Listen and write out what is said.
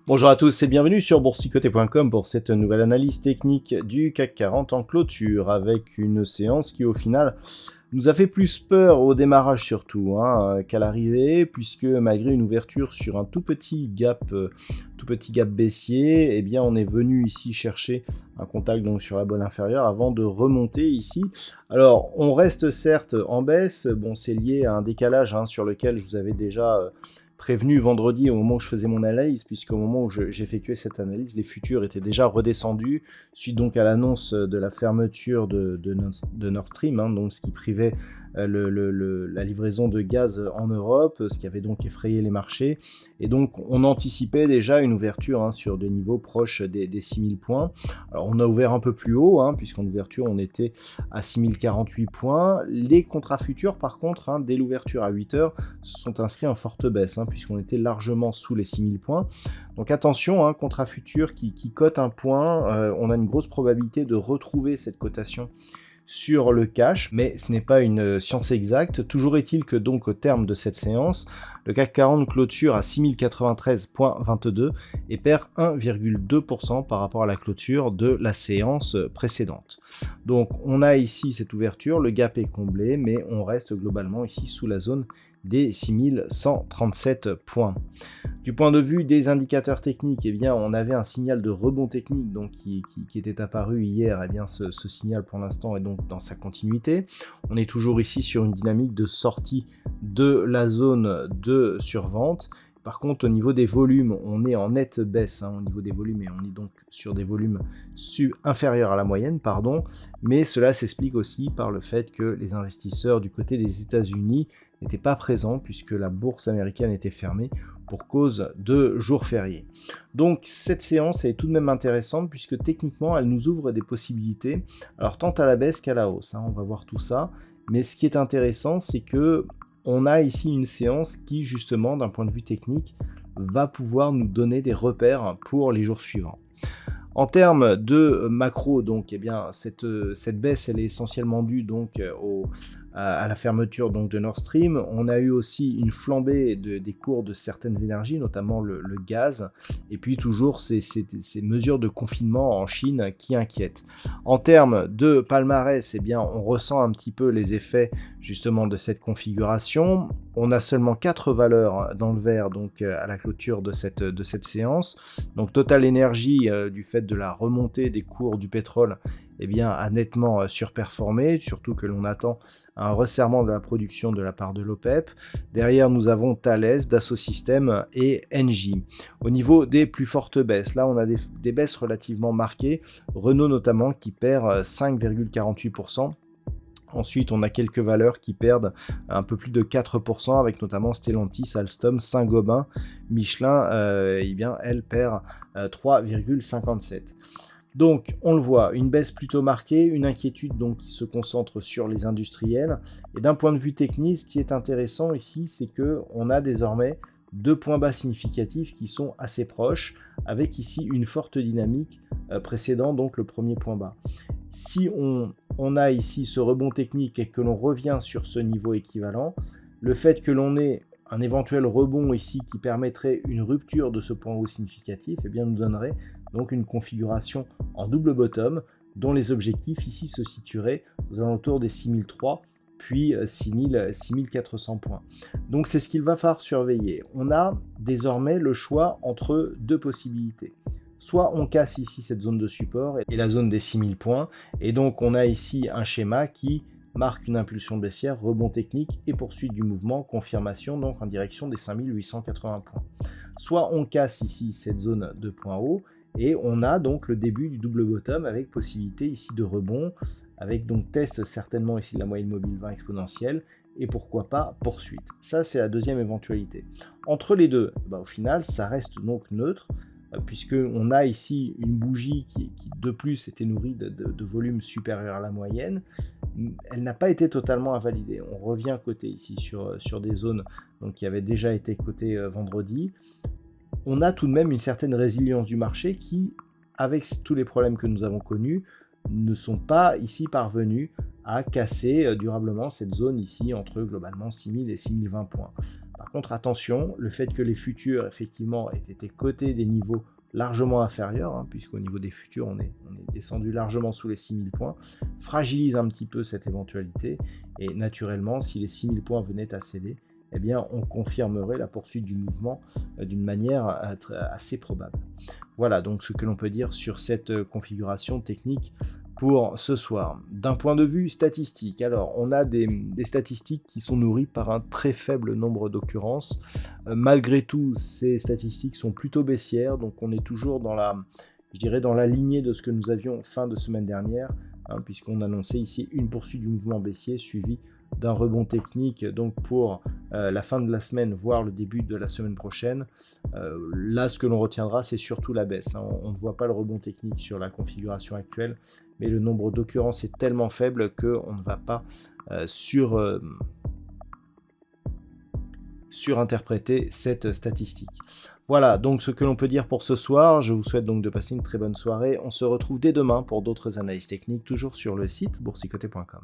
Bonjour à tous et bienvenue sur boursicoté.com pour cette nouvelle analyse technique du CAC 40 en clôture avec une séance qui au final nous a fait plus peur au démarrage surtout qu'à l'arrivée, puisque malgré une ouverture sur un tout petit gap baissier, eh bien on est venu ici chercher un contact donc sur la bolle inférieure avant de remonter ici. Alors on reste certes en baisse, bon c'est lié à un décalage sur lequel je vous avais déjà prévenu vendredi au moment où je faisais mon analyse, puisqu'au moment où j'effectuais cette analyse, les futurs étaient déjà redescendus, suite donc à l'annonce de la fermeture de Nord Stream, donc ce qui privait la livraison de gaz en Europe, ce qui avait donc effrayé les marchés. Et donc on anticipait déjà une ouverture sur des niveaux proches des 6000 points. Alors on a ouvert un peu plus haut, puisqu'en ouverture on était à 6048 points. Les contrats futurs par contre, dès l'ouverture à 8h, se sont inscrits en forte baisse, puisqu'on était largement sous les 6000 points. Donc attention, contrat futur qui cote un point, on a une grosse probabilité de retrouver cette cotation sur le cash, mais ce n'est pas une science exacte. Toujours est-il que donc au terme de cette séance, le CAC 40 clôture à 6093,22 et perd 1,2% par rapport à la clôture de la séance précédente. Donc on a ici cette ouverture, le gap est comblé, mais on reste globalement ici sous la zone des 6137 points. Du point de vue des indicateurs techniques, eh bien, on avait un signal de rebond technique donc, qui était apparu hier. Eh bien, ce signal pour l'instant est donc dans sa continuité. On est toujours ici sur une dynamique de sortie de la zone de survente. Par contre, au niveau des volumes, on est en nette baisse au niveau des volumes et on est donc sur des volumes inférieurs à la moyenne, mais cela s'explique aussi par le fait que les investisseurs du côté des États-Unis n'étaient pas présents puisque la bourse américaine était fermée pour cause de jours fériés. Donc cette séance est tout de même intéressante puisque techniquement elle nous ouvre des possibilités, alors tant à la baisse qu'à la hausse, on va voir tout ça, mais ce qui est intéressant c'est que on a ici une séance qui justement d'un point de vue technique va pouvoir nous donner des repères pour les jours suivants. En termes de macro, donc, eh bien, cette baisse, elle est essentiellement due donc à la fermeture donc de Nord Stream. On a eu aussi une flambée des cours de certaines énergies, notamment le gaz, et puis toujours ces mesures de confinement en Chine qui inquiètent. En termes de palmarès, eh bien, on ressent un petit peu les effets justement de cette configuration. On a seulement 4 valeurs dans le vert donc à la clôture de cette séance. Donc Total Energy, du fait de la remontée des cours du pétrole, eh bien, a nettement surperformé, surtout que l'on attend un resserrement de la production de la part de l'OPEP. Derrière, nous avons Thales, Dassault Systèmes et Engie. Au niveau des plus fortes baisses, là, on a des baisses relativement marquées. Renault notamment qui perd 5,48%. Ensuite, on a quelques valeurs qui perdent un peu plus de 4%, avec notamment Stellantis, Alstom, Saint-Gobain, Michelin, elle perd 3,57%. Donc, on le voit, une baisse plutôt marquée, une inquiétude donc qui se concentre sur les industriels. Et d'un point de vue technique, ce qui est intéressant ici, c'est qu'on a désormais 2 points bas significatifs qui sont assez proches, avec ici une forte dynamique précédant donc le premier point bas. Si on a ici ce rebond technique et que l'on revient sur ce niveau équivalent, le fait que l'on ait un éventuel rebond ici qui permettrait une rupture de ce point haut significatif, eh bien nous donnerait donc une configuration en double bottom dont les objectifs ici se situeraient aux alentours des 6003 puis 6400 points. Donc c'est ce qu'il va falloir surveiller. On a désormais le choix entre 2 possibilités. Soit on casse ici cette zone de support et la zone des 6000 points, et donc on a ici un schéma qui marque une impulsion baissière, rebond technique et poursuite du mouvement, confirmation donc en direction des 5880 points. Soit on casse ici cette zone de point haut, et on a donc le début du double bottom avec possibilité ici de rebond, avec donc test certainement ici de la moyenne mobile 20 exponentielle, et pourquoi pas poursuite. Ça c'est la deuxième éventualité. Entre les deux, au final ça reste donc neutre, puisqu'on a ici une bougie qui de plus était nourrie de volumes supérieurs à la moyenne. Elle n'a pas été totalement invalidée. On revient coté ici sur des zones donc, qui avaient déjà été cotées vendredi. On a tout de même une certaine résilience du marché qui, avec tous les problèmes que nous avons connus, ne sont pas ici parvenus à casser durablement cette zone ici entre globalement 6000 et 6020 points. Par contre, attention, le fait que les futurs effectivement aient été cotés des niveaux largement inférieurs, puisqu'au niveau des futurs on est descendu largement sous les 6000 points, fragilise un petit peu cette éventualité, et naturellement si les 6000 points venaient à céder, eh bien, on confirmerait la poursuite du mouvement d'une manière assez probable. Voilà donc ce que l'on peut dire sur cette configuration technique pour ce soir. D'un point de vue statistique, alors on a des statistiques qui sont nourries par un très faible nombre d'occurrences. Malgré tout, ces statistiques sont plutôt baissières, donc on est toujours dans la lignée de ce que nous avions fin de semaine dernière, puisqu'on annonçait ici une poursuite du mouvement baissier suivi d'un rebond technique donc pour la fin de la semaine, voire le début de la semaine prochaine. Là, ce que l'on retiendra, c'est surtout la baisse. On ne voit pas le rebond technique sur la configuration actuelle, mais le nombre d'occurrences est tellement faible qu'on ne va pas surinterpréter cette statistique. Voilà donc ce que l'on peut dire pour ce soir. Je vous souhaite donc de passer une très bonne soirée. On se retrouve dès demain pour d'autres analyses techniques, toujours sur le site boursicoté.com.